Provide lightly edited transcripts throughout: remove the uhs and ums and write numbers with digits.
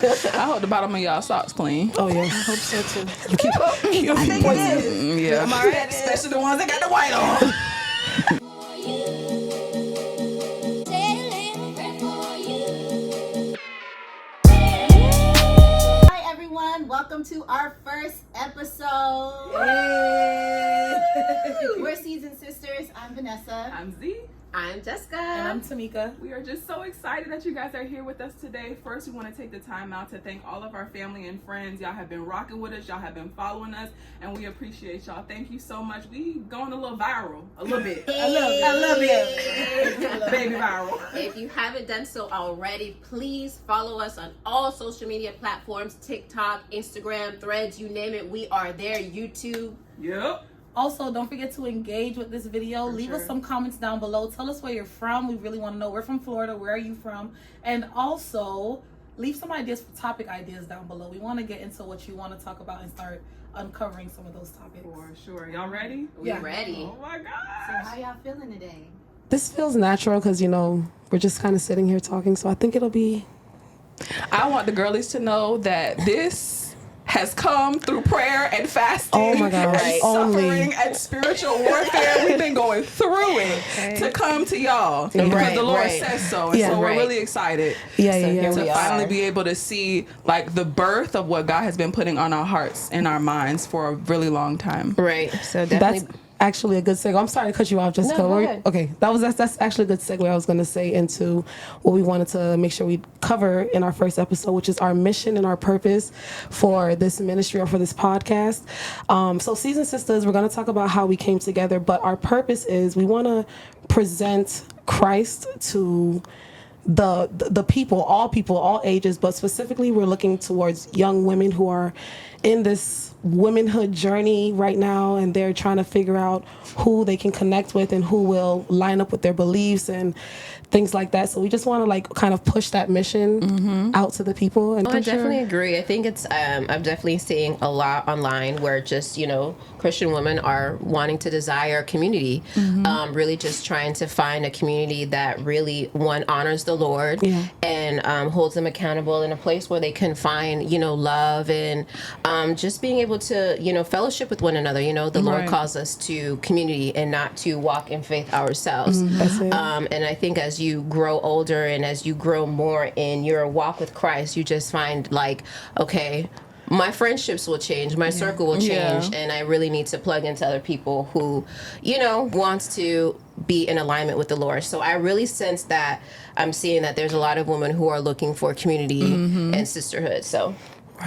I hope the bottom of y'all socks clean. Oh yeah, I hope so too. You keep poison. Yeah, am I right? Especially the ones that got the white on. Hi everyone, welcome to our first episode. We're Seasoned Sisters. I'm Vanessa. I'm Z. I'm Jessica. And I'm Tamika. We are just so excited that you guys are here with us today. First, we want to take the time out to thank all of our family and friends. Y'all have been rocking with us. Y'all have been following us, and we appreciate y'all. Thank you so much. We going a little viral, a little bit. I love it. Baby viral. If you haven't done so already, please follow us on all social media platforms, TikTok, Instagram, Threads, you name it. We are there. YouTube. Yep. Also, don't forget to engage with this video. Leave us some comments down below. Tell us where you're from. We really want to know. We're from Florida. Where are you from? And also, leave some ideas for topic ideas down below. We want to get into what you want to talk about and start uncovering some of those topics. For sure. Y'all ready? We're ready. Oh my So gosh. how y'all feeling today? This feels natural because, we're just kind of sitting here talking. So I think it'll be... I want the girlies to know that this has come through prayer and fasting. Oh my gosh. And suffering and spiritual warfare. We've been going through it to come to y'all because the Lord says so. And so we're really excited to finally be able to see like the birth of what God has been putting on our hearts and our minds for a really long time. Right. So definitely. That's actually a good segue. I'm sorry to cut you off, Jessica. No, go ahead. Okay, that's actually a good segue. I was going to say into what we wanted to make sure we cover in our first episode, which is our mission and our purpose for this ministry or for this podcast. So Seasoned Sistas, we're going to talk about how we came together, but our purpose is we want to present Christ to the people, all ages, but specifically we're looking towards young women who are in this womanhood journey right now, and they're trying to figure out who they can connect with and who will line up with their beliefs and things like that. So we just want to kind of push that mission out to the people. And I definitely agree. I think it's I'm definitely seeing a lot online where just Christian women are wanting to desire community, really just trying to find a community that really honors the Lord and holds them accountable in a place where they can find love and just being able to fellowship with one another. The Lord calls us to community and not to walk in faith ourselves. That's it. And I think as you grow older and as you grow more in your walk with Christ, you just find okay, my friendships will change, my circle will change, and I really need to plug into other people who, wants to be in alignment with the Lord. So I really sense that I'm seeing that there's a lot of women who are looking for community and sisterhood. So.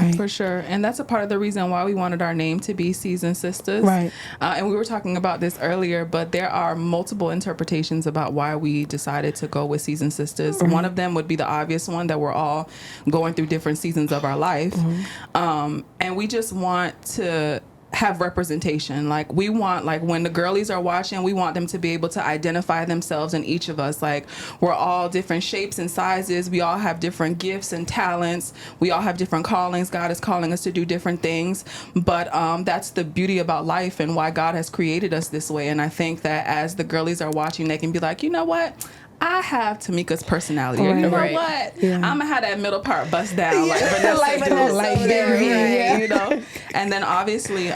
Right. For sure. And that's a part of the reason why we wanted our name to be Seasoned Sistas. Right. And we were talking about this earlier, but there are multiple interpretations about why we decided to go with Seasoned Sistas. One of them would be the obvious one, that we're all going through different seasons of our life. And we just want to have representation. We want, when the girlies are watching, we want them to be able to identify themselves in each of us. We're all different shapes and sizes. We all have different gifts and talents. We all have different callings. God is calling us to do different things. But that's the beauty about life and why God has created us this way. And I think that as the girlies are watching, they can be like, you know what? I have Tamika's personality. Or, you know what? I'm gonna have that middle part bust down like Vanessa. And then obviously,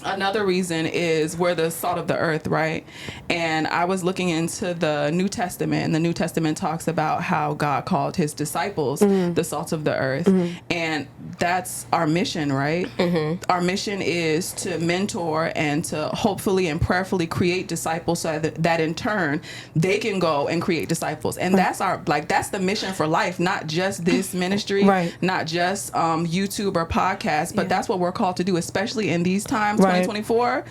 another reason is we're the salt of the earth, right? And I was looking into the New Testament, and the New Testament talks about how God called his disciples the salt of the earth. And that's our mission, right? Our mission is to mentor and to hopefully and prayerfully create disciples so that in turn they can go and create disciples. And that's our that's the mission for life, not just this ministry, not just YouTube or podcast, but that's what we're called to do, especially in these times, 2024.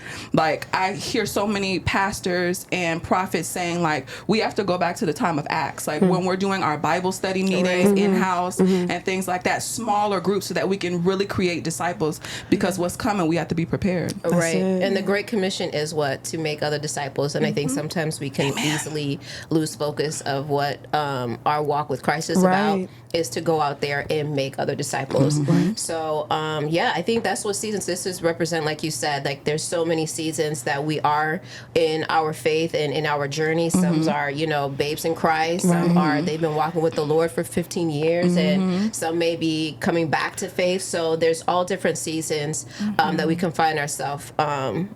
I hear so many pastors and prophets saying we have to go back to the time of Acts, when we're doing our Bible study meetings in-house and things like that, smaller groups, so that we can really create disciples, because what's coming, we have to be prepared. And the Great Commission is to make other disciples. And I think sometimes we can easily lose focus of what our walk with Christ is about, is to go out there and make other disciples. So I think that's what Seasoned Sistas represent, like you said. said, like there's so many seasons that we are in our faith and in our journey. Some are, you know, babes in Christ. Some are, they've been walking with the Lord for 15 years and some may be coming back to faith. So there's all different seasons that we can find ourselves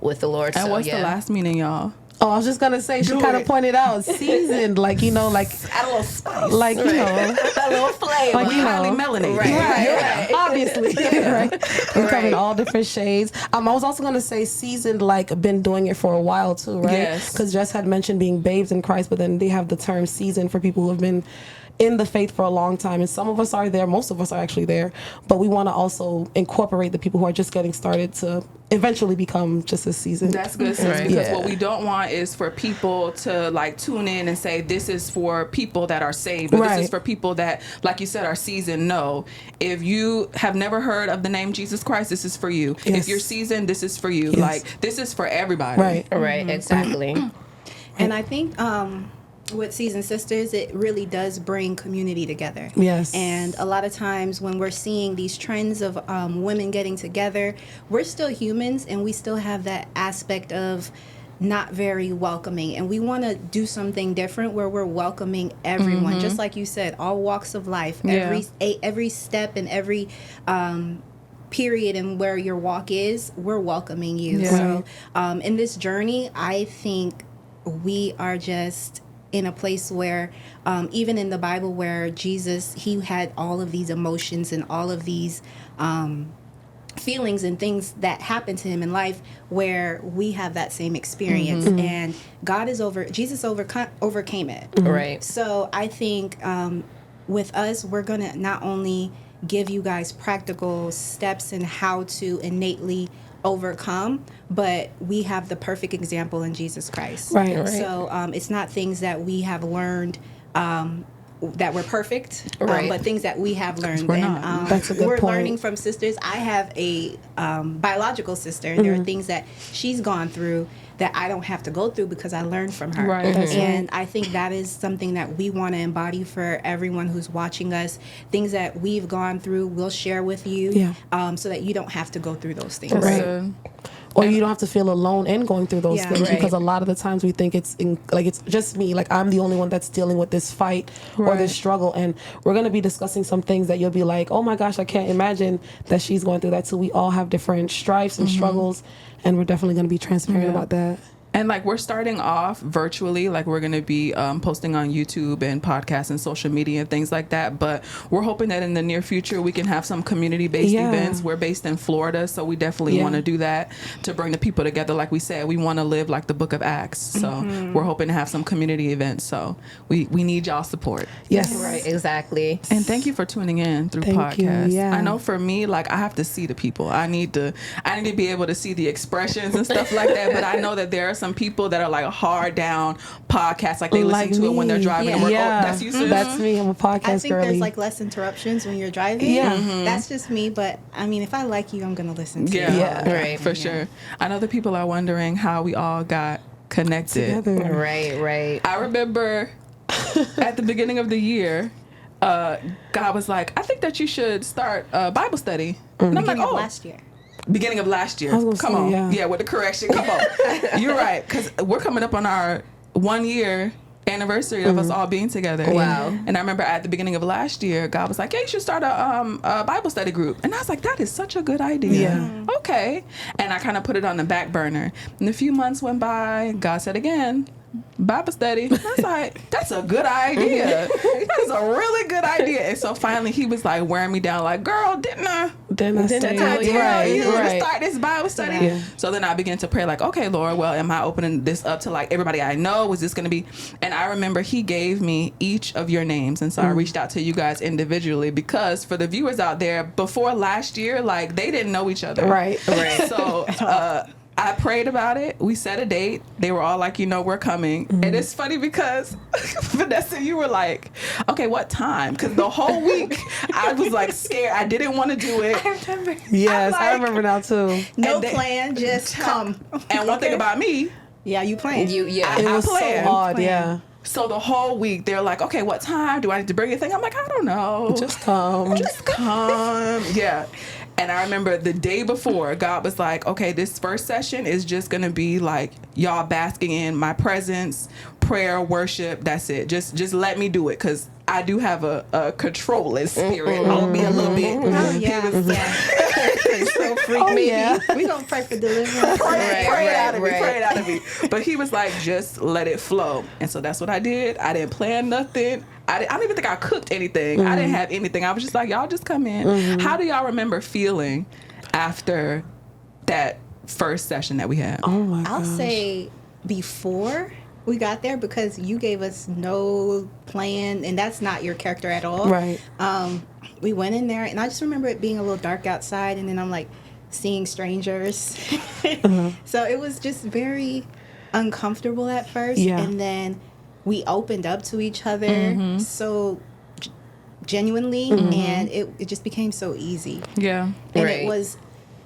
with the Lord. And so, what's the last meaning, y'all? Oh, I was just gonna say, she kind of pointed out seasoned, like, you know, like Add a little spice. like, you know, a little flavor. like, We you highly know, melanated. right, obviously, right. We come in all different shades. I was also gonna say seasoned, like been doing it for a while too, right? Yes. Because Jess had mentioned being babes in Christ, but then they have the term seasoned for people who have been in the faith for a long time, and some of us are there, most of us are actually there, but we want to also incorporate the people who are just getting started to eventually become just as seasoned. That's good, sis, Right. because Yeah. what we don't want is for people to like tune in and say this is for people that are saved, or this Right. is for people that, like you said, are seasoned. No, if you have never heard of the name Jesus Christ, this is for you. Yes. If you're seasoned, this is for you. Yes. Like this is for everybody. Right. Right, exactly. And I think with Seasoned Sisters, it really does bring community together. Yes. And a lot of times when we're seeing these trends of women getting together, we're still humans and we still have that aspect of not very welcoming. And we want to do something different where we're welcoming everyone. Just like you said, all walks of life, Yeah. every step and every period and where your walk is, we're welcoming you. Yeah. So in this journey, I think we are just in a place where even in the Bible where Jesus, he had all of these emotions and all of these feelings and things that happened to him in life, where we have that same experience. And Jesus overcame it. Right. So I think with us, we're going to not only give you guys practical steps in how to innately overcome, but we have the perfect example in Jesus Christ. Right. So it's not things that we have learned that we're perfect, Right. but things that we have learned. we're And not. That's a good we're point. learning from sisters. I have a biological sister, and there are things that she's gone through that I don't have to go through because I learned from her. Right. That's And I think that is something that we want to embody for everyone who's watching us. Things that we've gone through, we'll share with you, Yeah. so that you don't have to go through those things. Right. Good. Or you don't have to feel alone in going through those Yeah. things, Right. because a lot of the times we think it's just me, like I'm the only one that's dealing with this fight or Right. this struggle, and we're going to be discussing some things that you'll be like, oh my gosh, I can't imagine that she's going through that too. We all have different strifes and struggles, and we're definitely going to be transparent Yeah. about that. And like we're starting off virtually, like we're going to be posting on YouTube and podcasts and social media and things like that. But we're hoping that in the near future we can have some community-based Yeah. events. We're based in Florida, so we definitely Yeah. want to do that to bring the people together. Like we said, we want to live like the Book of Acts. So we're hoping to have some community events. So we need y'all support. Yes. Right, exactly. And thank you for tuning in through Thank you, podcasts. yeah. I know for me, like I have to see the people. I need to be able to see the expressions and stuff like that. But I know that there are some people that are like hard down podcasts, like they listen Like to it when they're me. driving to work. Yeah. Oh, that's you, sis? That's me. I'm a podcast I think girly. there's like less interruptions when you're driving. Yeah. That's just me, but I mean, if I like you, I'm gonna listen to Yeah, you. Yeah. Right. for sure. I know the people are wondering how we all got connected. Together. Right. I remember at the beginning of the year, God was like, I think that you should start a Bible study. And I'm like, Beginning of oh, last year. beginning of last year. I was Come gonna say, on. yeah. With the correction. Come on. You're right. Because we're coming up on our 1 year anniversary of us all being together. Wow. And I remember at the beginning of last year, God was like, yeah, you should start a Bible study group. And I was like, that is such a good idea. Yeah. Okay. And I kind of put it on the back burner. And a few months went by. God said again, Bible study. I was like, that's a good idea. That's a really good idea. And so finally he was like wearing me down like, girl, didn't I Say, tell you to right. start this Bible study? Yeah. So then I began to pray like, okay, Lord, well, am I opening this up to like everybody I know? Was this going to be? And I remember he gave me each of your names. And so I reached out to you guys individually because for the viewers out there, before last year, like they didn't know each other. Right. So I prayed about it. We set a date. They were all like, we're coming. And it's funny because Vanessa, you were like, okay, what time? Because the whole week I was like scared. I didn't want to do it. I remember. Yes, I like- remember now too. No And they- plan, just come. And one thing about me, Yeah, you playing. It I was so planned. odd, yeah. so the whole week they're like, okay, what time? Do I need to bring anything? I'm like, I don't know. Just come. Just come. Yeah. And I remember the day before, God was like, okay, this first session is just going to be like y'all basking in my presence, prayer, worship. That's it. Just let me do it, because I do have a controlling spirit. I'll be a little bit. Oh, yeah. Control freak, maybe. We don't pray for deliverance. Pray it out of me. Pray it out of me. But he was like, just let it flow. And so that's what I did. I didn't plan nothing. I don't even think I cooked anything. I didn't have anything. I was just like, y'all just come in. How do y'all remember feeling after that first session that we had? Oh my gosh. I'll say before we got there, because you gave us no plan, and that's not your character at all. Right. We went in there, and I just remember it being a little dark outside, and then I'm like seeing strangers. So it was just very uncomfortable at first. Yeah. And then we opened up to each other so genuinely, and it just became so easy. Yeah. And Right.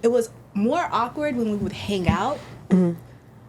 it was more awkward when we would hang out.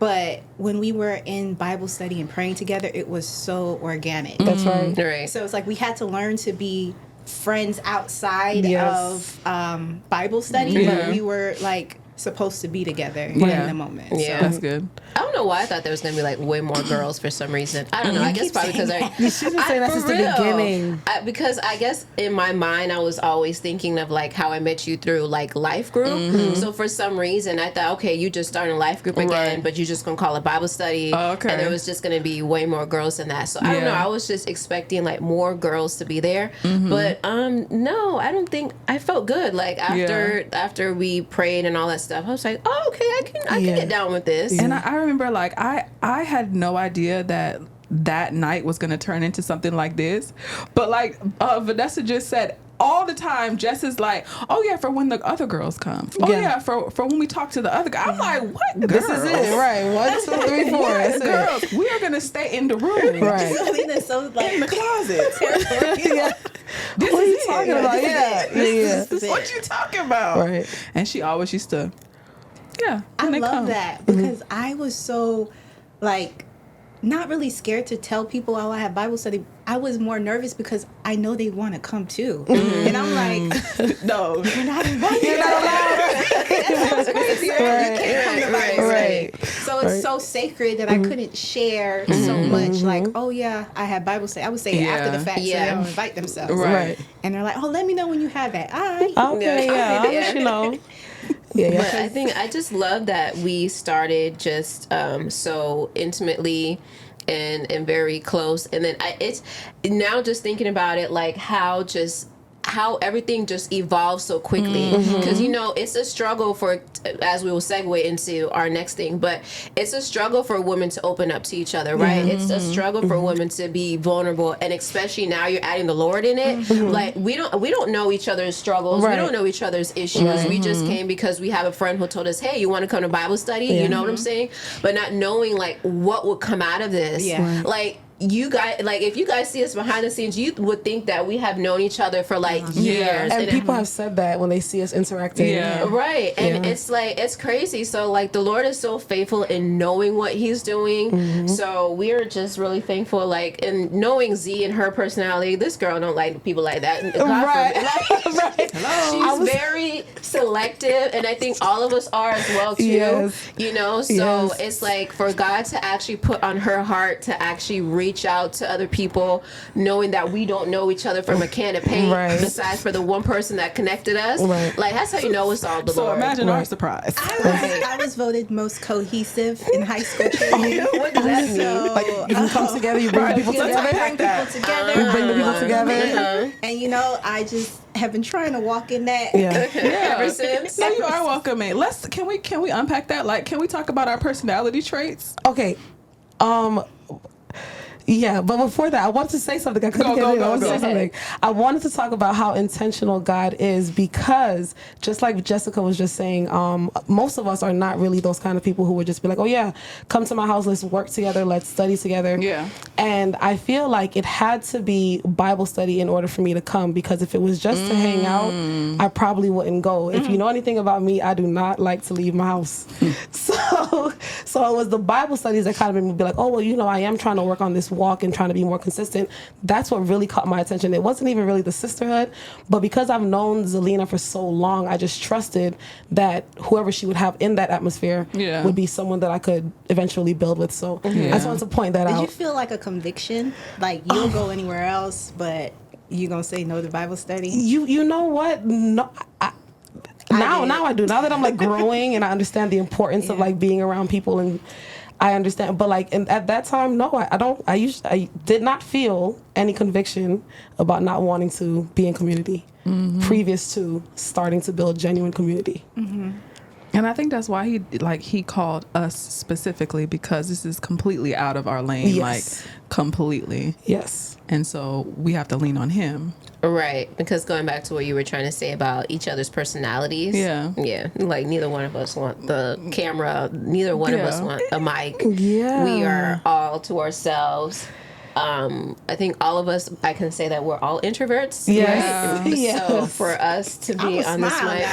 But when we were in Bible study and praying together, it was so organic. That's right. Right. So it's like we had to learn to be friends outside Yes. of Bible study, but we were like supposed to be together in the moment. Yeah. That's good. I don't know why I thought there was gonna be like way more girls for some reason. I don't know. I guess probably because She's been saying that since the beginning. Because I guess in my mind I was always thinking of like how I met you through like life group. So for some reason I thought, okay, you just started a life group again, Right. but you just gonna call it Bible study. Okay. And there was just gonna be way more girls than that. So I don't know. I was just expecting like more girls to be there, but no, I don't think. I felt good. Like after we prayed and all that stuff, I was like, oh, okay, I can get down with this. And I remember, like, I had no idea that night was going to turn into something like this. But, like, Vanessa just said, all the time, Jess is like, oh, yeah, for when the other girrs come. Oh, yeah, for when we talk to the other guy. I'm like, what? This is it, right? 1, 2, 3, 4. Yes, That's girls, it. we are going to stay in the room. Right. That's so like In the closet. Yeah. This What are you is talking it. about? This is Yeah. it. This Yeah. is what you talking about. Right. And she always used to, I when they love come. that because I was so like not really scared to tell people, oh, I have Bible study. I was more nervous because I know they want to come too. And I'm like, No. you're not invited. You're not allowed. That sounds crazy. Right? You can't come to Bible Right. study. So it's so sacred that I couldn't share so much. Like, oh yeah, I have Bible study. I would say it after the fact so they don't invite themselves. Right. Right. And they're like, oh, let me know when you have that. All right. Okay, yeah. I'll let you know. Yeah. But I think I just love that we started just so intimately and very close, and then it's now just thinking about it, like how everything just evolves so quickly, because you know it's a struggle for, as we will segue into our next thing, but it's a struggle for women to open up to each other, right? It's a struggle for women to be vulnerable, and especially now you're adding the Lord in it. Like we don't know each other's struggles, we don't know each other's issues. We just came because we have a friend who told us, hey, you want to come to Bible study? You know what I'm saying? But not knowing like what would come out of this. Like you guys, like if you guys see us behind the scenes, you would think that we have known each other for like years. And people have said that when they see us interacting. Yeah. Right. And it's like, it's crazy. So like the Lord is so faithful in knowing what he's doing. So we're just really thankful, like, in knowing Z and her personality. This girl don't like people like that. God forbid. Like, she's very selective, and I think all of us are as well too. Yes. You know, so it's like for God to actually put on her heart to actually reach out to other people, knowing that we don't know each other from a can of paint, besides for the one person that connected us. Like that's how you know it's all the So Lord. imagine our surprise. I was voted most cohesive in high school cheerleader. What does that mean? Like you can come together, you bring the people together. You bring the people together. And you know, I just have been trying to walk in that. Ever since. No, you are welcoming. Can we unpack that? Like, can we talk about our personality traits? Okay. Yeah, but before that, I wanted to say something. I couldn't get it. I wanted to say something. I wanted to talk about how intentional God is, because just like Jessica was just saying, most of us are not really those kind of people who would just be like, oh yeah, come to my house, let's work together, let's study together. Yeah. And I feel like it had to be Bible study in order for me to come, because if it was just to hang out, I probably wouldn't go. If you know anything about me, I do not like to leave my house. So So it was the Bible studies that kind of made me be like, oh, well, you know, I am trying to work on this walk and trying to be more consistent. That's what really caught my attention. It wasn't even really the sisterhood, but because I've known Zelina for so long, I just trusted that whoever she would have in that atmosphere would be someone that I could eventually build with. So I just wanted to point that out. Did you feel like a conviction? Like you'll go anywhere else, but you gonna say no to Bible study? You know what? No, now I do. Now that I'm like growing and I understand the importance of like being around people, and I understand. But like at that time, no, I don't. I did not feel any conviction about not wanting to be in community previous to starting to build genuine community. And I think that's why he called us specifically, because this is completely out of our lane, like completely. Yes. And so we have to lean on him. Right, because going back to what you were trying to say about each other's personalities. Yeah, like neither one of us want the camera. Neither one of us want a mic. Yeah, we are all to ourselves. I think all of us, I can say that we're all introverts. Yes. Right? Yes. So for us to be on this mic,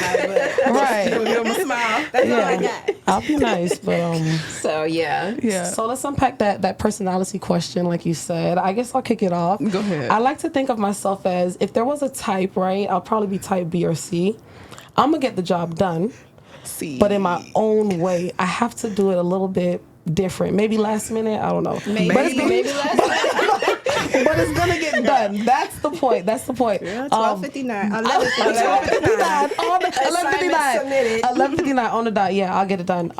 right? Give him a smile. That's all I got. I'll be nice, but So yeah. So let's unpack that personality question, like you said. I guess I'll kick it off. Go ahead. I like to think of myself as, if there was a type, right? I'll probably be type B or C. I'm gonna get the job done, but in my own way. I have to do it a little bit different. Maybe last minute. I don't know. Maybe last minute. But it's gonna get done. That's the point. 12:59. 11:59 on the dot. Yeah, I'll get it done.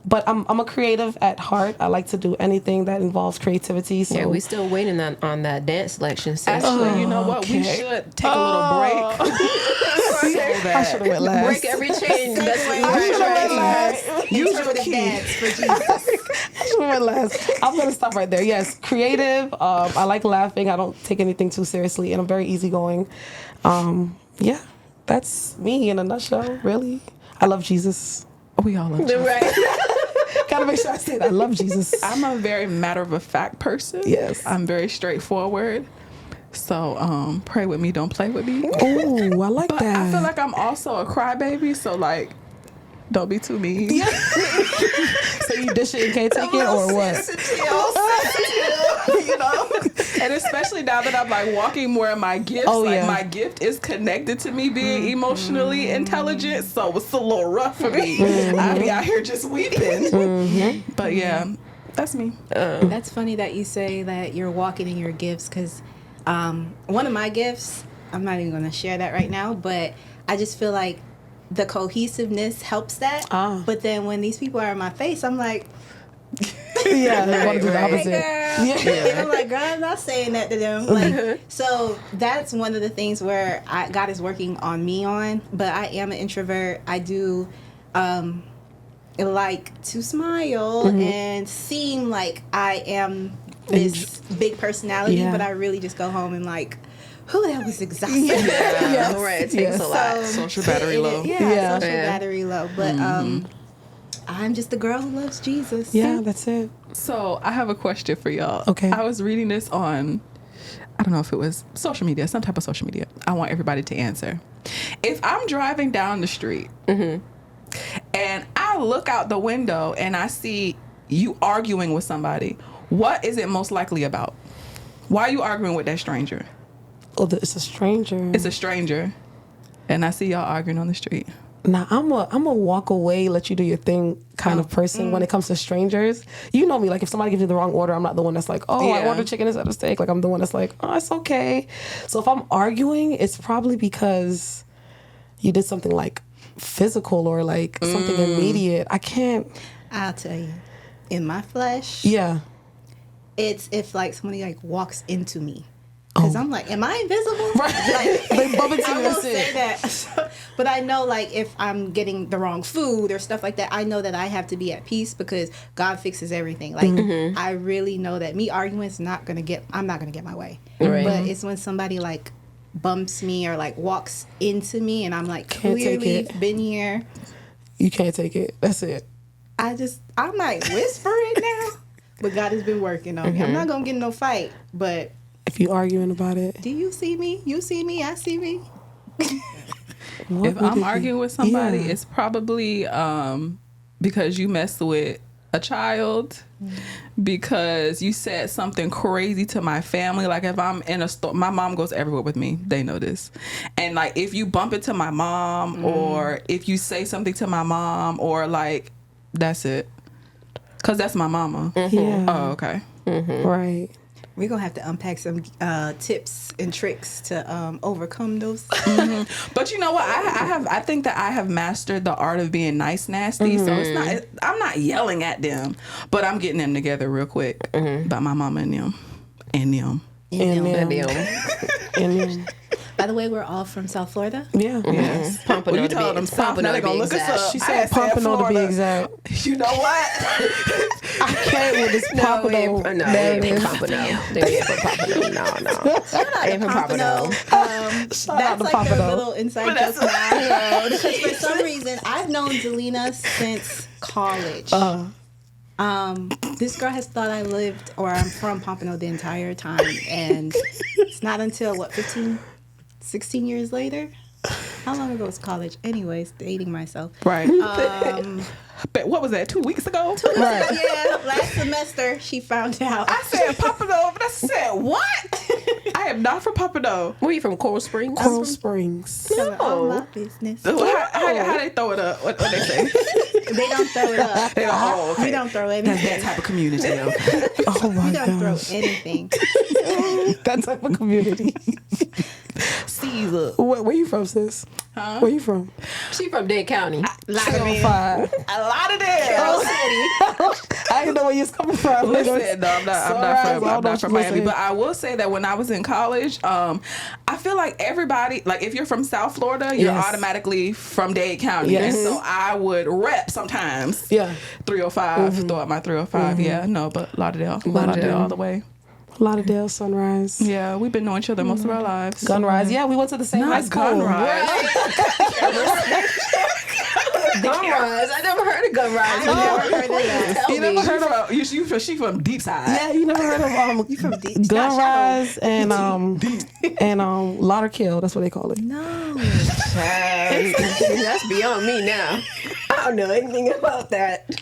But I'm a creative at heart. I like to do anything that involves creativity. So yeah, we still waiting on that dance selection session. Actually, you know what? We should take a little break. I should have went last. Break every chain. That's what I should have went last. Use your dance for Jesus. I should have went last. I'm gonna stop right there. Yes, creative. I like laughing. I don't take anything too seriously, and I'm very easygoing. Yeah, that's me in a nutshell. Really, I love Jesus. We all love Jesus. Right. Gotta make sure I say that. I love Jesus. I'm a very matter-of-fact person. Yes. I'm very straightforward. So pray with me, don't play with me. Oh, I like But that. I feel like I'm also a crybaby, so like, don't be too mean. Yeah. So you dish it and can't take it, or what? You know, and especially now that I'm like walking more in my gifts, my gift is connected to me being emotionally intelligent, so it's a little rough for me. I be out here just weeping. But yeah, that's me. That's funny that you say that you're walking in your gifts, because one of my gifts, I'm not even going to share that right now, but I just feel like the cohesiveness helps that. But then when these people are in my face, I'm like, yeah, they want to do the opposite. Yeah. I'm like, girl, I'm not saying that to them. Like, so that's one of the things where God is working on me on. But I am an introvert. I do like to smile and seem like I am this big personality, but I really just go home and like, that was exhausting. Yeah, right. It takes a lot. Social battery low. Social battery low. But I'm just the girl who loves Jesus. Yeah, that's it. So I have a question for y'all. Okay. I was reading this on, I don't know if it was social media, some type of social media. I want everybody to answer. If I'm driving down the street and I look out the window and I see you arguing with somebody, what is it most likely about? Why are you arguing with that stranger? Oh, it's a stranger. It's a stranger. And I see y'all arguing on the street. Now, I'm a walk away, let you do your thing kind of person when it comes to strangers. You know me, like if somebody gives you the wrong order, I'm not the one that's like, I ordered chicken instead of steak. Like I'm the one that's like, it's okay. So if I'm arguing, it's probably because you did something like physical or like something immediate. I can't. I'll tell you, in my flesh, it's if like somebody like walks into me. Because I'm like, am I invisible? Right. Like, They bump into you. I will say that. But I know, like, if I'm getting the wrong food or stuff like that, I know that I have to be at peace because God fixes everything. Like, I really know that me arguing is I'm not going to get my way. Right. But it's when somebody, like, bumps me or, like, walks into me and I'm, like, Can't take clearly it. been here. You can't take it. That's it. I might whisper it now, but God has been working on me. I'm not going to get in no fight, but... If you arguing about it. Do you see me? You see me? I see me. If I'm arguing with somebody, it's probably because you messed with a child, because you said something crazy to my family. Like if I'm in a store, my mom goes everywhere with me. They know this. And like if you bump into my mom or if you say something to my mom or like, that's it. Because that's my mama. Yeah. Oh, okay. Right. We're going to have to unpack some tips and tricks to overcome those. But you know what? I think that I have mastered the art of being nice nasty. So it's not. I'm not yelling at them, but I'm getting them together real quick. About my mama and them, and them. By the way, we're all from South Florida. Yeah. Yes. Pompano You to told be- them South. Now Pompano they to gonna be look us exact. up. She I said said Pompano to be Florida. exact. You know what? I can't with this Pompano They ain't from narrative. Pompano. They ain't from Pompano. No. Ain't from Pompano. Shout out That's to like Pompano. their little inside joke now. Because for some reason, I've known Zelina since college. This girl has thought I lived or I'm from Pompano the entire time. And it's not until, 16 years later? How long ago was college? Anyways, dating myself. Right. But what was that? 2 weeks ago? Right. Yeah, last semester she found out. I said Pompano, but I said what? I am not from Pompano. Where you from? Coral Springs? Coral Springs. Telling all my business. How they throw it up? What they say? They don't throw it up. They don't, oh, okay. We don't throw That's anything. that type of community. Oh my We don't throw gosh. anything. That type of community. Caesar. Where you from, sis? Huh? Where you from? She from Dade County. Five. A lot of them. I didn't know where you was coming from. Listen, no, I'm not Sunrise, from Miami. But I will say that when I was in college, I feel like everybody, like if you're from South Florida, you're Yes. automatically from Dade County. Yes. And so I would rep sometimes. Yeah. 305, throw out my 305. Yeah, no, but Lauderdale all the way. Lauderdale, Sunrise. Yeah, we've been knowing each other most of our lives. Gunrise. Yeah, we went to the same high Not school. Gunrise. Gunrise. I never heard of Gunrise. I never heard of that. You never heard of she from deep side. Yeah, you never heard of You from deep? Gunrise and Lauderkill. That's what they call it. No. That's beyond me now. I don't know anything about that.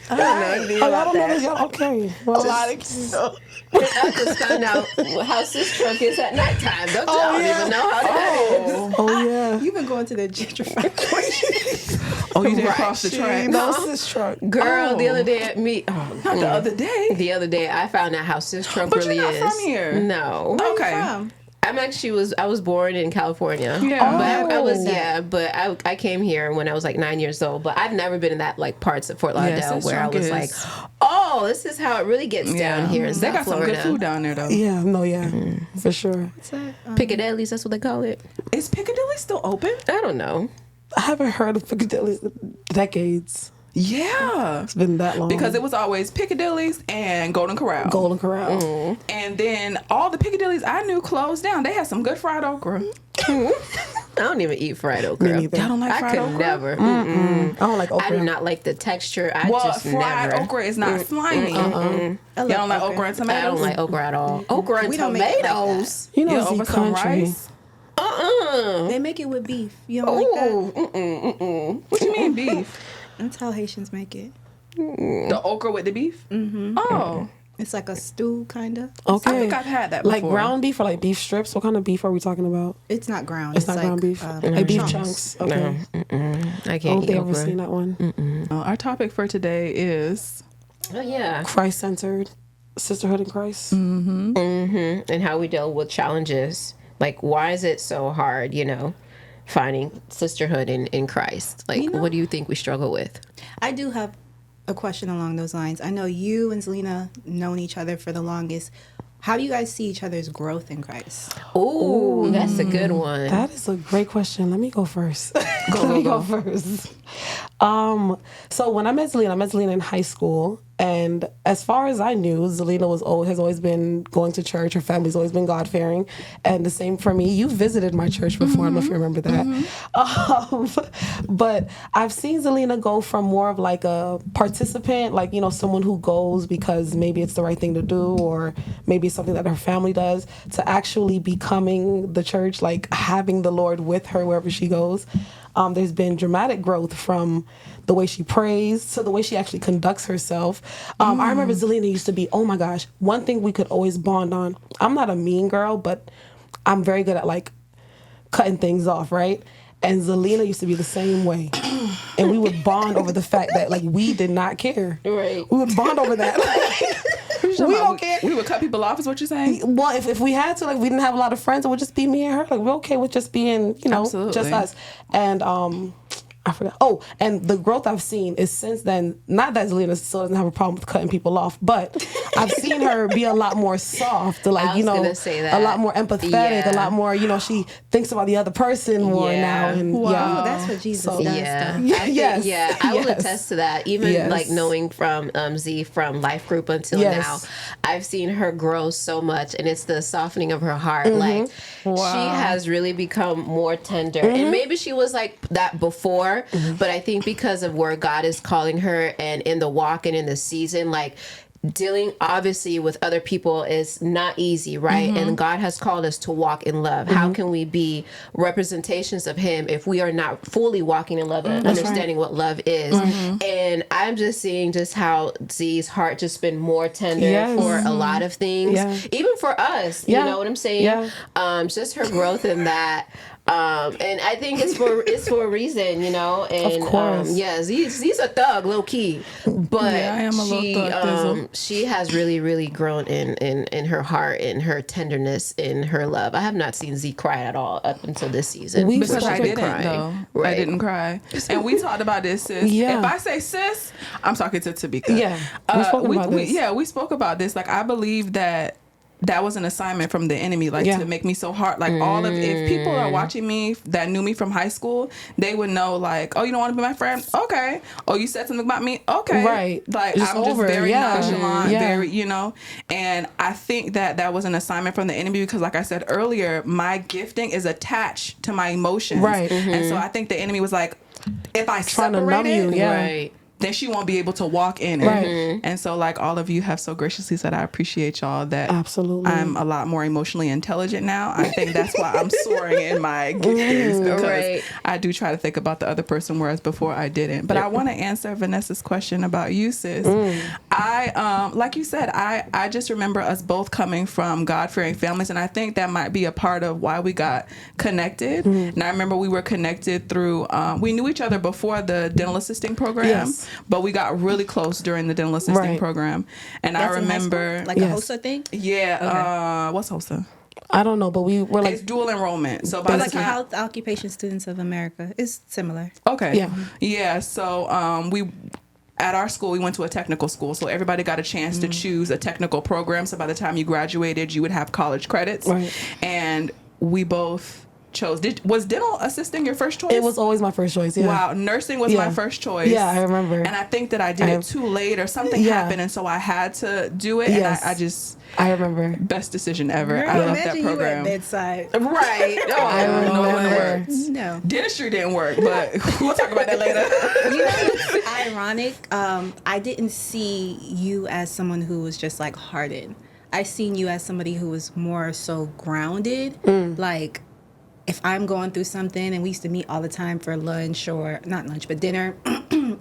I don't know anything Oh, y'all about don't know that. this? Y'all okay? Well, I just found out how sis truck is at nighttime. Don't y'all even know how that is. oh yeah. You've been going to the gentrification. Oh, you didn't Right. cross the track. No, sis truck. Girl, the other day at me, Not the other day. the other day I found out how sis truck But really you're not is. from here. No. Okay. I was born in California. Yeah. But I came here when I was like 9 years old. But I've never been in that like parts of Fort Lauderdale where I was like, oh, this is how it really gets down here in They South got some Florida. good food down there though. Yeah, no, yeah, for sure. Piccadilly's, that's what they call it. Is Piccadilly still open? I don't know. I haven't heard of Piccadilly in decades. Yeah. It's been that long. Because it was always Piccadilly's and Golden Corral. Golden Corral. And then all the Piccadilly's I knew closed down. They had some good fried okra. I don't even eat fried okra. Me neither. Y'all don't like I fried could okra? never. I don't like okra. I do not like the texture. I Well, just fried never. okra is not slimy. Y'all don't like okra and tomatoes? I don't like okra at all. Okra and We don't make it like that. tomatoes. You know, Yeah, Z over some country. rice. They make it with beef. You don't like that? What you mean beef? That's how Haitians make it. The okra with the beef? Oh. It's like a stew, kind of. Okay. I think I've had that before. Like ground beef or like beef strips? What kind of beef are we talking about? It's not ground. It's not ground beef. Like beef chunks. Okay. I I can't don't eat think I've ever okra. seen that one. Our topic for today is Oh yeah, Christ-centered sisterhood in Christ. and how we deal with challenges. Like, why is it so hard? Finding sisterhood in Christ. Like, what do you think we struggle with? I do have a question along those lines. I know you and Zelina known each other for the longest. How do you guys see each other's growth in Christ? Ooh, that's a good one. That is a great question. Let me go first. Let me go first. So when I met Zelina in high school, and as far as I knew, Zelina has always been going to church. Her family's always been God-fearing, and the same for me. You visited my church before. I don't know if you remember that. But I've seen Zelina go from more of like a participant, like someone who goes because maybe it's the right thing to do, or maybe it's something that her family does, to actually becoming the church, like having the Lord with her wherever she goes. there's been dramatic growth from the way she prays to the way she actually conducts herself. I remember Zelina used to be, oh my gosh, one thing we could always bond on. I'm not a mean girl, but I'm very good at like cutting things off, right? And Zelina used to be the same way. And we would bond over the fact that like we did not care. Right. We would bond over that. We don't care. We would cut people off, is what you're saying? Well, if we had to, like, we didn't have a lot of friends, it would just be me and her. Like, we're okay with just being, you know, Absolutely. just us. And I forgot. Oh, and the growth I've seen is since then, not that Zelina still doesn't have a problem with cutting people off, but I've seen her be a lot more soft, like, you know, a lot more empathetic, a lot more, you know, she thinks about the other person more now. And Oh, that's what Jesus does. Yeah, Though. I will attest to that. Even like knowing from Z from Life Group until now, I've seen her grow so much, and it's the softening of her heart. Like she has really become more tender, and maybe she was like that before, but I think because of where God is calling her and in the walk and in the season, like dealing obviously with other people is not easy, right? And God has called us to walk in love. How can we be representations of him if we are not fully walking in love and understanding what love is? And I'm just seeing just how Z's heart just been more tender for a lot of things, even for us, you know what I'm saying? Just her growth in that. And I think it's for a reason, you know. And of course. Z's a thug, low key, but I am a little thug. She has really grown in her heart, in her tenderness, in her love. I have not seen Z cry at all up until this season. Because I didn't, though. Right. I didn't cry. And we talked about this, sis. Yeah. If I say sis, I'm talking to Tabika. Yeah. We spoke about this. We spoke about this. Like, I believe that was an assignment from the enemy, like to make me so hard. Like if people are watching me that knew me from high school, they would know, like, oh, you don't want to be my friend? Okay. Oh, you said something about me? Okay. Right. Like, Just I'm just very nonchalant, very, you know. And I think that was an assignment from the enemy because, like I said earlier, my gifting is attached to my emotions. Right. And so I think the enemy was like, if I trying to separate numb you, it, Right. then she won't be able to walk in it. Right. And so, like, all of you have so graciously said, I appreciate y'all, that Absolutely. I'm a lot more emotionally intelligent now. I think that's why I'm soaring in my giftings, because I do try to think about the other person, whereas before I didn't. But I want to answer Vanessa's question about you, sis. I, like you said, I just remember us both coming from God-fearing families, and I think that might be a part of why we got connected. And I remember we were connected through, we knew each other before the dental assisting program. Yes. But we got really close during the dental assisting program. And That's I remember... like a HOSA thing? Yeah. What's HOSA? I don't know, but we were like... It's dual enrollment. So by Like the time... Health Occupation Students of America. It's similar. Okay. Yeah. Yeah. So we... At our school, we went to a technical school, so everybody got a chance to choose a technical program. So by the time you graduated, you would have college credits. Right. And we both chose... Was dental assisting your first choice? It was always my first choice, yeah. Wow, nursing was my first choice. Yeah, I remember. And I think that I did it too late or something happened, and so I had to do it. Yes. And I remember. best decision ever. Girl, I love that imagine you at program. bedside. Right. No, I don't know when it works. No. Dentistry didn't work, but we'll talk about that later. You know what's ironic? I didn't see you as someone who was just like hardened. I seen you as somebody who was more so grounded. Like, if I'm going through something, and we used to meet all the time for lunch, or not lunch, but dinner,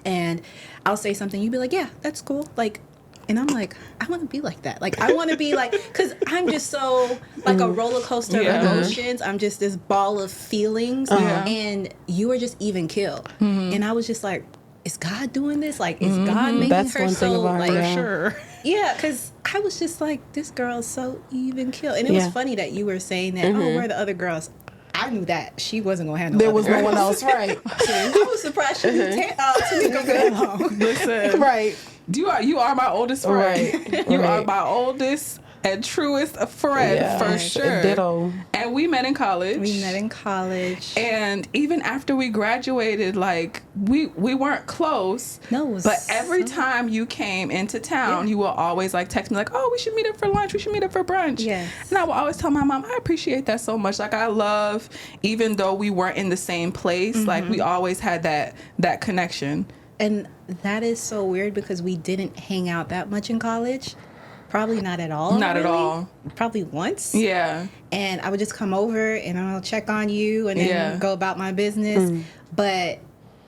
and I'll say something, you'd be like, yeah, that's cool. Like, and I'm like, I want to be like that. Like, I want to be like, because I'm just so, like a roller coaster of emotions. I'm just this ball of feelings. And you were just even keel. And I was just like, is God doing this? Like, is God making That's her one thing so, about like, her, Sure. yeah, because I was just like, this girl is so even keel. And it was funny that you were saying that, oh, where are the other girls? I knew that she wasn't gonna have no. There other was girls. no one else, right? I was surprised she didn't Tamika go home. Listen, Right. you are my oldest friend. Right. You are Right. my oldest and truest friend, for sure. Ditto. And we met in college. We met in college. And even after we graduated, like, we weren't close. No, it was but every time you came into town, you will always, like, text me, like, oh, we should meet up for lunch. We should meet up for brunch. Yes. And I will always tell my mom, I appreciate that so much. Like, I love, even though we weren't in the same place, like, we always had that connection. And that is so weird because we didn't hang out that much in college. Probably not at all. Not at really. all. Probably once. Yeah. And I would just come over and I'll check on you and then go about my business. But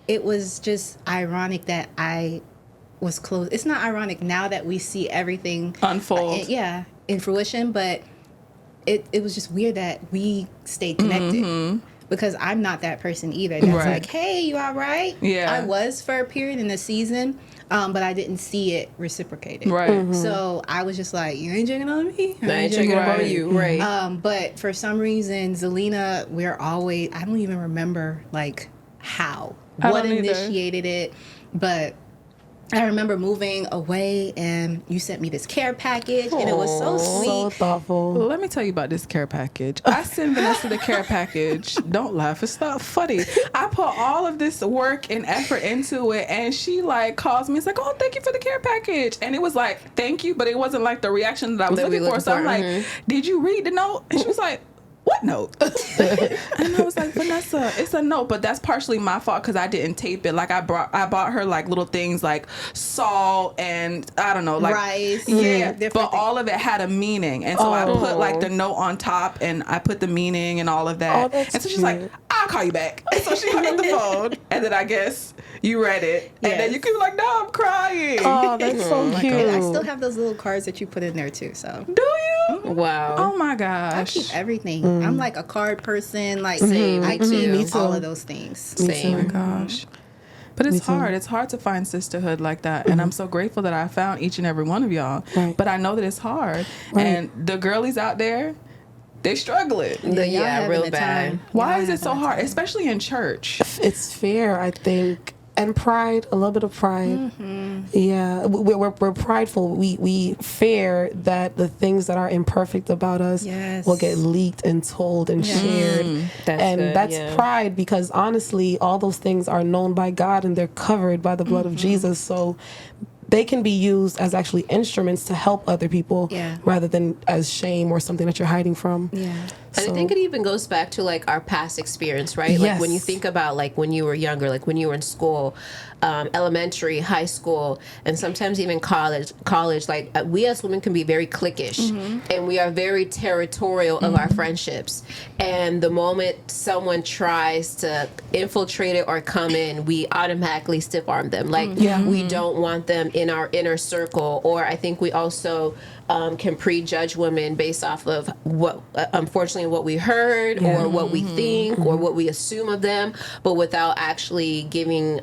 it was just ironic that I was close. It's not ironic now that we see everything Unfold. in fruition, but it was just weird that we stayed connected. Because I'm not that person either. That's like, hey, you all right? Yeah. I was for a period in the season, but I didn't see it reciprocated. Right. So I was just like, you ain't checking on me. I ain't checking on you. Right. But for some reason, Zelina, I don't even remember like what initiated it, but I remember moving away and you sent me this care package and it was so sweet. So thoughtful. Let me tell you about this care package. I sent Vanessa the care package. Don't laugh. It's not funny. I put all of this work and effort into it, and she like calls me. It's like, oh, thank you for the care package. And it was like, thank you, but it wasn't like the reaction that I was looking for. So I'm like, did you read the note? And she was like, what note? And I was like, Vanessa, it's a note, but that's partially my fault because I didn't tape it. Like I bought her like little things like salt and I don't know, like rice. Yeah, Different but things. all of it had a meaning, and so I put like the note on top, and I put the meaning and all of that. Oh, that's and so she's like, I'll call you back. And so she hung up the phone, and then I guess you read it, and then you could be like, no, I'm crying. Oh, that's so cute. And I still have those little cards that you put in there too. So Do you? Wow. Oh my I gosh. keep everything. I'm like a card person. Like Same, I me keep too. all of those things. Same. Oh my gosh. But it's hard. It's hard to find sisterhood like that. And I'm so grateful that I found each and every one of y'all. Right. But I know that it's hard. Right. And the girlies out there, they struggling. Y'all having real a bad. time. Why Y'all is it so having a hard? time. Especially in church. It's fear, I think, and pride. A little bit of pride. Yeah, we're prideful. We fear that the things that are imperfect about us Yes. will get leaked and told and shared. That's and good, that's yeah. pride, because honestly, all those things are known by God and they're covered by the blood of Jesus. So they can be used as actually instruments to help other people rather than as shame or something that you're hiding from. Yeah. And I think it even goes back to like our past experience, right? Yes. Like when you think about like when you were younger, like when you were in school, elementary, high school, and sometimes even college, like we as women can be very cliquish and we are very territorial of our friendships. And the moment someone tries to infiltrate it or come in, we automatically stiff arm them. Like we don't want them in our inner circle. Or I think we also can prejudge women based off of what, unfortunately, what we heard or what we think or what we assume of them, but without actually giving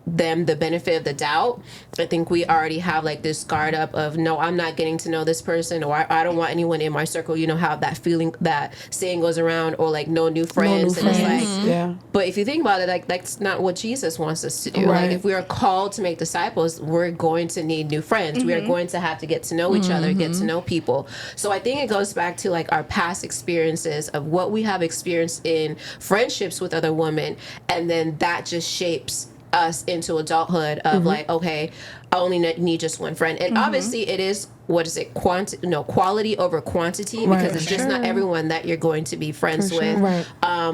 them the benefit of the doubt. I think we already have like this guard up of, no, I'm not getting to know this person, or I don't want anyone in my circle. You know how that feeling, that saying goes around, or like no new friends. And it's like, but if you think about it, like that's not what Jesus wants us to do. Right. Like if we are called to make disciples, we're going to need new friends. We are going to have to get to know each other, get to know people. So I think it goes back to like our past experiences of what we have experienced in friendships with other women, and then that just shapes us into adulthood of like, okay, I only need just one friend. And obviously it is, what is it, quality over quantity, because it's just not everyone that you're going to be friends with. Right.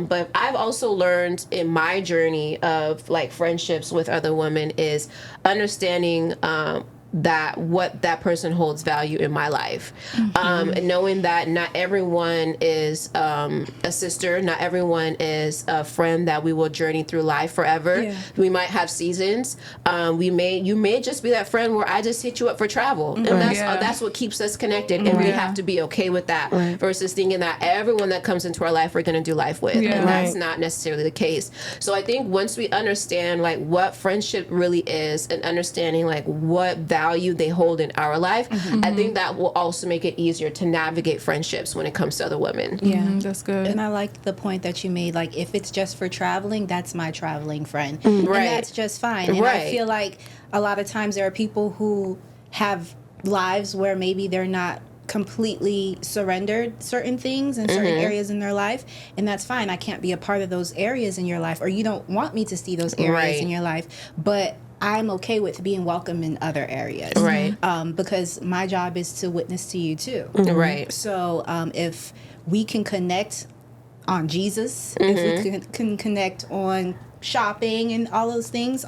But I've also learned in my journey of like friendships with other women is understanding that what that person holds value in my life, and knowing that not everyone is a sister, not everyone is a friend that we will journey through life forever. We might have seasons. You may just be that friend where I just hit you up for travel, and that's what keeps us connected, and we have to be okay with that versus thinking that everyone that comes into our life we're going to do life with, and that's not necessarily the case. So I think once we understand like what friendship really is, and understanding like what value they hold in our life, I think that will also make it easier to navigate friendships when it comes to other women. That's good. And I like the point that you made, like if it's just for traveling, that's my traveling friend. Right. And that's just fine. And I feel like a lot of times there are people who have lives where maybe they're not completely surrendered certain things in certain areas in their life, and that's fine. I can't be a part of those areas in your life, or you don't want me to see those areas in your life, but I'm okay with being welcome in other areas. Right. Because my job is to witness to you too. Right. So if we can connect on Jesus, if we can connect on shopping and all those things,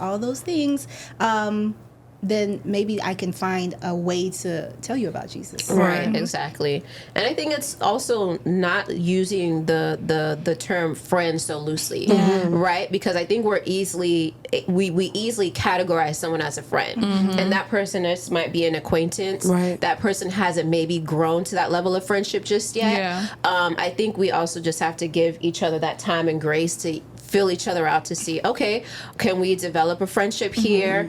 then maybe I can find a way to tell you about Jesus. Right, exactly. And I think it's also not using the term friend so loosely, right? Because I think we easily categorize someone as a friend, and that person might be an acquaintance. Right. That person hasn't maybe grown to that level of friendship just yet. Yeah. I think we also just have to give each other that time and grace to fill each other out to see, okay, can we develop a friendship here?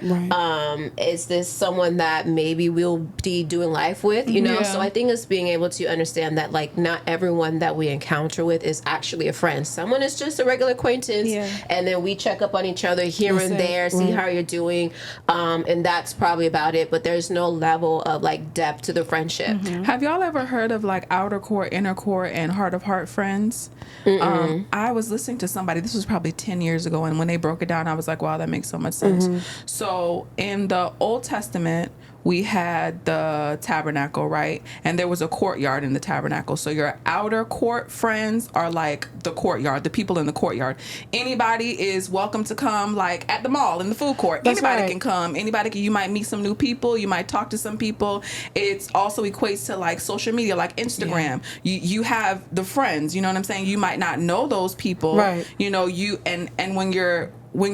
Is this someone that maybe we'll be doing life with, you know? So I think it's being able to understand that, like, not everyone that we encounter with is actually a friend. Someone is just a regular acquaintance, and then we check up on each other here and there, see how you're doing, and that's probably about it. But there's no level of, like, depth to the friendship. Have y'all ever heard of like outer core, inner core, and heart of heart friends? I was listening to somebody, this was probably 10 years ago, and when they broke it down, I was like, wow, that makes so much sense. So in the Old Testament, we had the tabernacle, right? And there was a courtyard in the tabernacle. So your outer court friends are like the courtyard, the people in the courtyard. Anybody is welcome to come, like at the mall, in the food court. Anybody can come. You might meet some new people. You might talk to some people. It's also equates to like social media, like Instagram. You have the friends, you know what I'm saying? You might not know those people. Right. You know, and when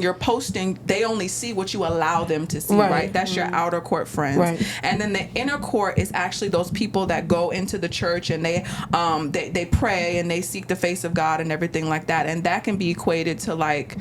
you're posting, they only see what you allow them to see, right? That's your outer court friends. Right. And then the inner court is actually those people that go into the church and they pray and they seek the face of God and everything like that. And that can be equated to like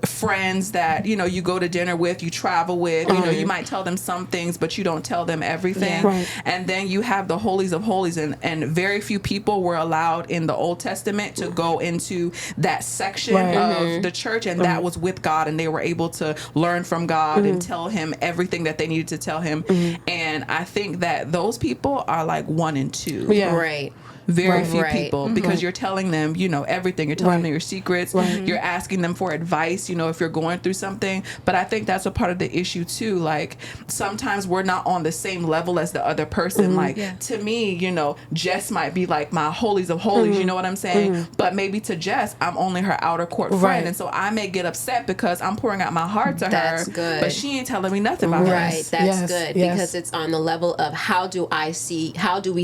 friends that, you know, you go to dinner with, you travel with, you know, you might tell them some things, but you don't tell them everything. And then you have the holies of holies, and very few people were allowed in the Old Testament to go into that section of the church, and that was with God, and they were able to learn from God and tell him everything that they needed to tell him. And I think that those people are like 1 and 2. Right. Very few people, because you're telling them, you know, everything. You're telling them your secrets. You're asking them for advice, you know, if you're going through something. But I think that's a part of the issue too. Like, sometimes we're not on the same level as the other person. Like, to me, you know, Jess might be like my holies of holies, you know what I'm saying? But maybe to Jess, I'm only her outer court friend. And so I may get upset because I'm pouring out my heart to her. Good. But she ain't telling me nothing about Right. her. That's good. Because it's on the level of how do we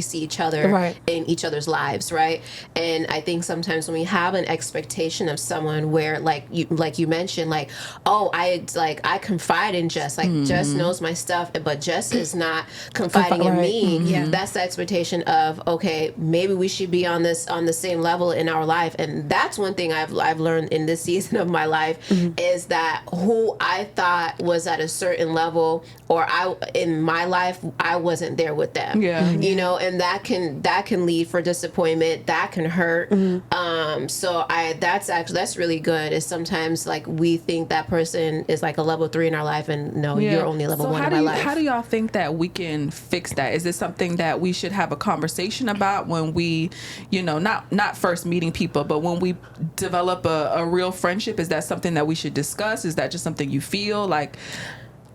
see each other in each other's lives, right? And I think sometimes when we have an expectation of someone where like you mentioned, like, oh, I confide in Jess, like Jess knows my stuff, but Jess is not confiding in me. That's the expectation of, okay, maybe we should be on the same level in our life. And that's one thing I've learned in this season of my life is that who I thought was at a certain level, or in my life, I wasn't there with them. You know, and that can lead for disappointment. That can hurt. So that's really good. Is sometimes like we think that person is like a level 3 in our life, and no, you're only level 1 in my life. How do y'all think that we can fix that? Is this something that we should have a conversation about when we, you know, not first meeting people, but when we develop a real friendship? Is that something that we should discuss? Is that just something you feel like?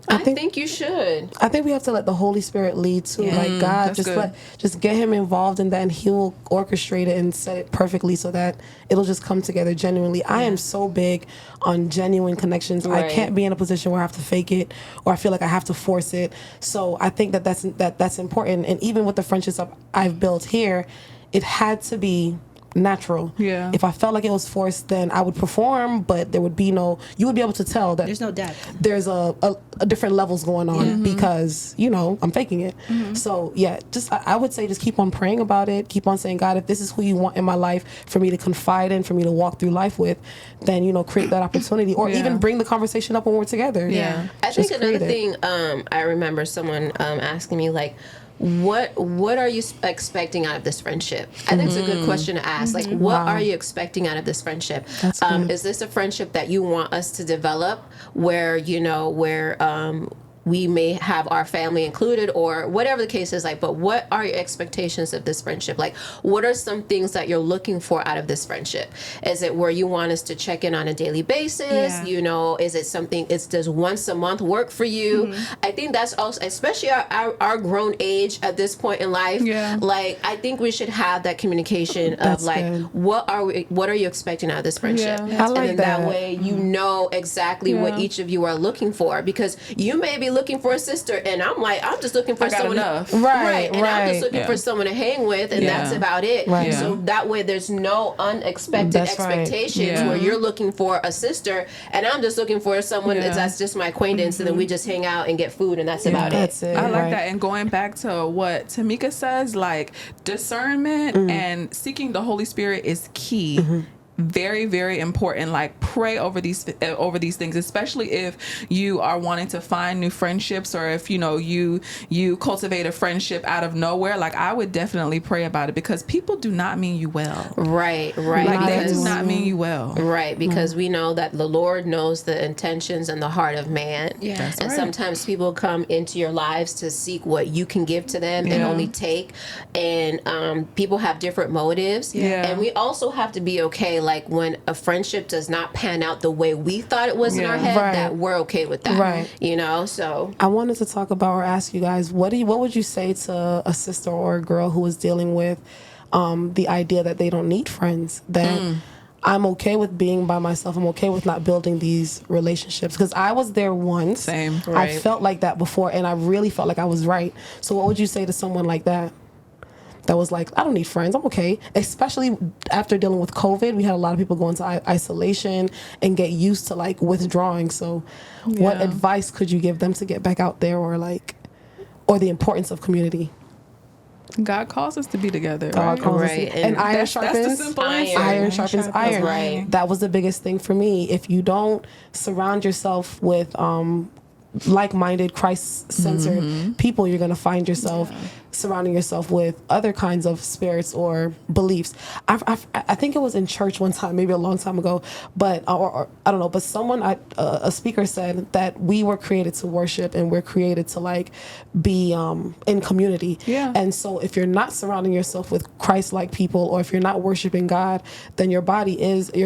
I think you should. I think we have to let the Holy Spirit lead too. Like, God, just get him involved in that, and he will orchestrate it and set it perfectly so that it'll just come together genuinely. I am so big on genuine connections. I can't be in a position where I have to fake it, or I feel like I have to force it. So I think that's important. And even with the friendships I've built here, it had to be natural. If I felt like it was forced, then I would perform, but there would be you would be able to tell that there's no depth. There's a different levels going on because, you know, I'm faking it. So I would say just keep on praying about it. Keep on saying, God, if this is who you want in my life for me to confide in, for me to walk through life with, then, you know, create that opportunity, or even bring the conversation up when we're together. I think another thing, I remember someone asking me, like, what are you expecting out of this friendship? I think it's a good question to ask. Like, what are you expecting out of this friendship? Is this a friendship that you want us to develop where, you know, we may have our family included or whatever the case is, like, but what are your expectations of this friendship? Like, what are some things that you're looking for out of this friendship? Is it where you want us to check in on a daily basis? Yeah. You know, is it something, does once a month work for you? I think that's also, especially our grown age at this point in life, like, I think we should have that communication of like, good. what are you expecting out of this friendship? I like And then that. that way you know exactly what each of you are looking for, because you may be looking for a sister and I'm like, I'm just looking for I got someone enough. Right, and I'm just right. looking for someone to hang with, and that's about it. Right. So that way there's no unexpected That's right. expectations where you're looking for a sister and I'm just looking for someone that's just my acquaintance, and then we just hang out and get food, and that's about That's it. I like right. that. And going back to what Tamika says, like, discernment and seeking the Holy Spirit is key. Very, very important. Like, pray over these things, especially if you are wanting to find new friendships, or if you cultivate a friendship out of nowhere. Like, I would definitely pray about it, because people do not mean you well. Right. Like, they do Because not mean you well. Right, because we know that the Lord knows the intentions and the heart of man. Yeah. That's and right. sometimes people come into your lives to seek what you can give to them and only take. And people have different motives. Yeah. And we also have to be okay, like, when a friendship does not pan out the way we thought it was in our head, Right. that we're okay with that. Right. You know, so. I wanted to talk about or ask you guys, what would you say to a sister or a girl who is dealing with the idea that they don't need friends, that I'm okay with being by myself, I'm okay with not building these relationships? Because I was there once. Same. I Right. felt like that before, and I really felt like I was right. So what would you say to someone like that? That was like, I don't need friends, I'm okay. Especially after dealing with COVID, we had a lot of people go into isolation and get used to like withdrawing. So what advice could you give them to get back out there, or the importance of community? God calls us to be together. God Right? calls us Right. to- and iron That's the sharpens simple iron. answer. iron sharpens iron. Right. That was the biggest thing for me. If you don't surround yourself with like-minded, Christ-centered people, you're going to find yourself surrounding yourself with other kinds of spirits or beliefs. I think it was in church one time, maybe a long time ago, but or I don't know, but a speaker said that we were created to worship, and we're created to like be in community. Yeah. And so if you're not surrounding yourself with Christ-like people, or if you're not worshiping God, then your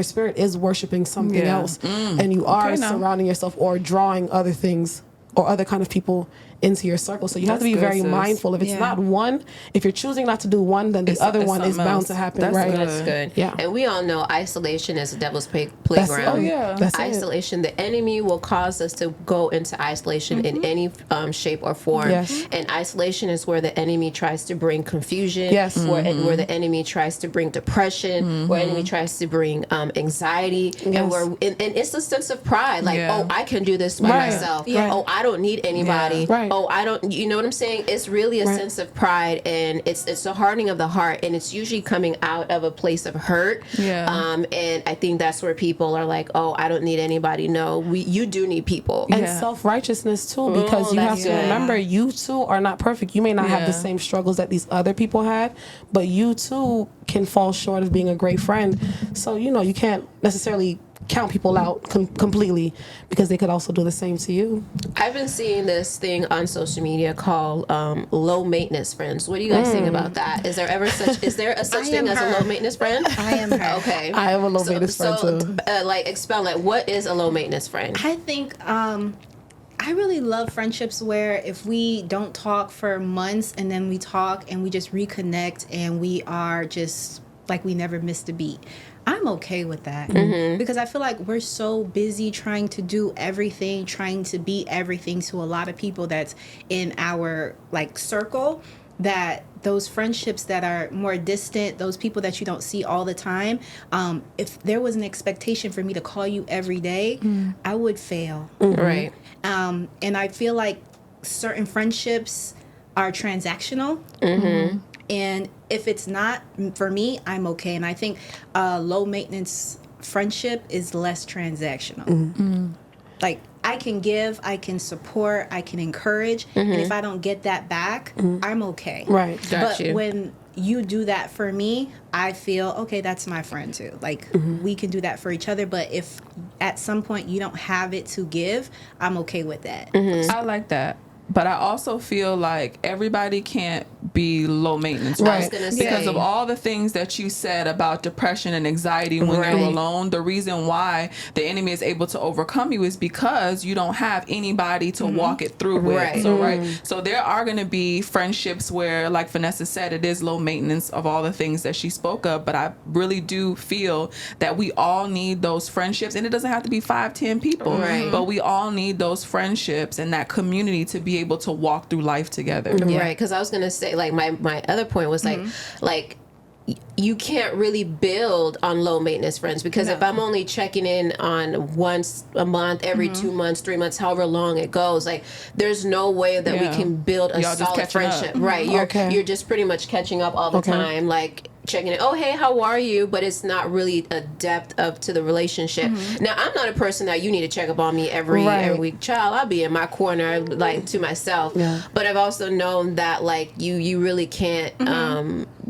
spirit is worshiping something else, and you are Okay, now. surrounding yourself or drawing other things or other kind of people into your circle. So you have to That's be good, very sis. mindful. If it's Yeah. not one, if you're choosing not to do one, then the It's other one is something bound else. to happen, That's right? good. That's good. Yeah. And we all know isolation is the devil's That's playground. Oh, yeah. That's it. Isolation, the enemy will cause us to go into isolation in any shape or form. Yes. And isolation is where the enemy tries to bring confusion. Yes. Where the enemy tries to bring depression. Where the enemy tries to bring anxiety. Yes. And it's a sense of pride. Like, Yeah. oh, I can do this by Right. myself. Yeah. Oh, I don't need anybody. Yeah. Right. Oh, I don't. You know what I'm saying? It's really a Right. sense of pride, and it's a hardening of the heart, and it's usually coming out of a place of hurt. Yeah. And I think that's where people are like, oh, I don't need anybody. No, you do need people. And Yeah. self-righteousness too, because you have that's to good. remember, you too are not perfect. You may not have the Yeah. same struggles that these other people had, but you too can fall short of being a great friend. So you can't necessarily count people out completely, because they could also do the same to you. I've been seeing this thing on social media called low maintenance friends. What do you guys think about that? Is there a such I thing am as a her. low maintenance friend? I am her. Okay. I have a low maintenance friend too. Like, expound, like, what is a low maintenance friend? I think I really love friendships where if we don't talk for months and then we talk and we just reconnect and we are just like we never missed a beat. I'm okay with that because I feel like we're so busy trying to do everything, trying to be everything to a lot of people that's in our like circle, that those friendships that are more distant, those people that you don't see all the time, if there was an expectation for me to call you every day, I would fail. Right. And I feel like certain friendships are transactional. And if it's not, for me, I'm okay. And I think low maintenance friendship is less transactional. Like, I can give, I can support, I can encourage. And if I don't get that back, I'm okay. Right. Got But you. when you do that for me, I feel okay, that's my friend too. Like we can do that for each other, but if at some point you don't have it to give, I'm okay with that. I like that. But I also feel like everybody can't be low maintenance, Right. right? I was gonna say. Because of all the things that you said about depression and anxiety when Right. you're alone, the reason why the enemy is able to overcome you is because you don't have anybody to walk it through with. Right. So, right. So there are going to be friendships where, like Vanessa said, it is low maintenance of all the things that she spoke of. But I really do feel that we all need those friendships, and it doesn't have to be 5-10 people, Right. but we all need those friendships and that community to be able to walk through life together. Right, because I was gonna say, like, my other point was like you can't really build on low maintenance friends, because if I'm only checking in on once a month, every 2 months, 3 months, however long it goes, like there's no way that we can build a Y'all just solid catching up. friendship. Right, you're just pretty much catching up all the time, like checking it. Oh, hey, how are you? But it's not really a depth up to the relationship. Now, I'm not a person that you need to check up on me every week. Child, I'll be in my corner, like to myself. But I've also known that like you really can't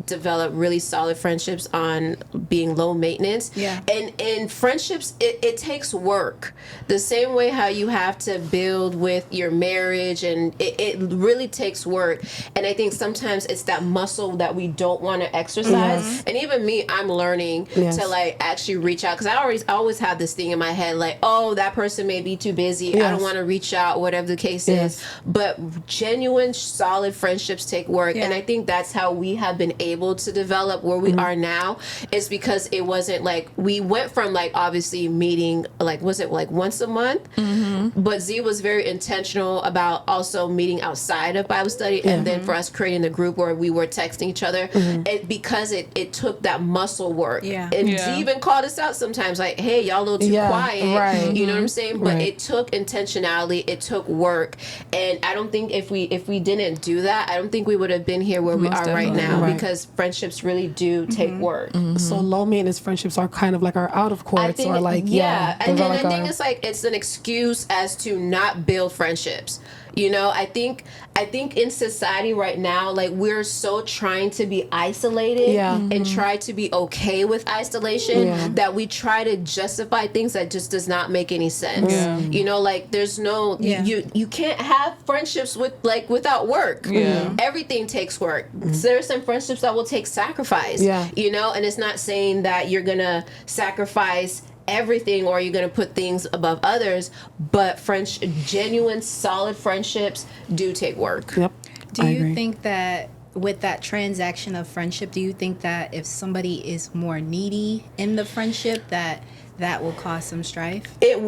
develop really solid friendships on being low maintenance. And friendships, it takes work. The same way how you have to build with your marriage, and it really takes work. And I think sometimes it's that muscle that we don't want to exercise. And even me, I'm learning to like actually reach out, because I always have this thing in my head like, oh, that person may be too busy. I don't want to reach out, whatever the case is. But genuine, solid friendships take work. And I think that's how we have been able to develop where we are now, is because it wasn't like we went from like obviously meeting like, was it like once a month? But Z was very intentional about also meeting outside of Bible study, and then for us creating the group where we were texting each other, because it took that muscle work. And Z even called us out sometimes like, hey, y'all a little too quiet. You know what I'm saying? But it took intentionality, it took work. And I don't think if we didn't do that, I don't think we would have been here where we are right now, because friendships really do take work. So low maintenance friendships are kind of like our out of courts, or like and then I think it's like it's an excuse as to not build friendships. You know, I think in society right now, like we're so trying to be isolated and try to be okay with isolation that we try to justify things that just does not make any sense. You know, like there's no you can't have friendships with like without work. Everything takes work. So there's some friendships that will take sacrifice. You know, and it's not saying that you're gonna sacrifice everything or you're going to put things above others, but genuine solid friendships do take work. Do you think that with that transaction of friendship, do you think that if somebody is more needy in the friendship, that will cause some strife? It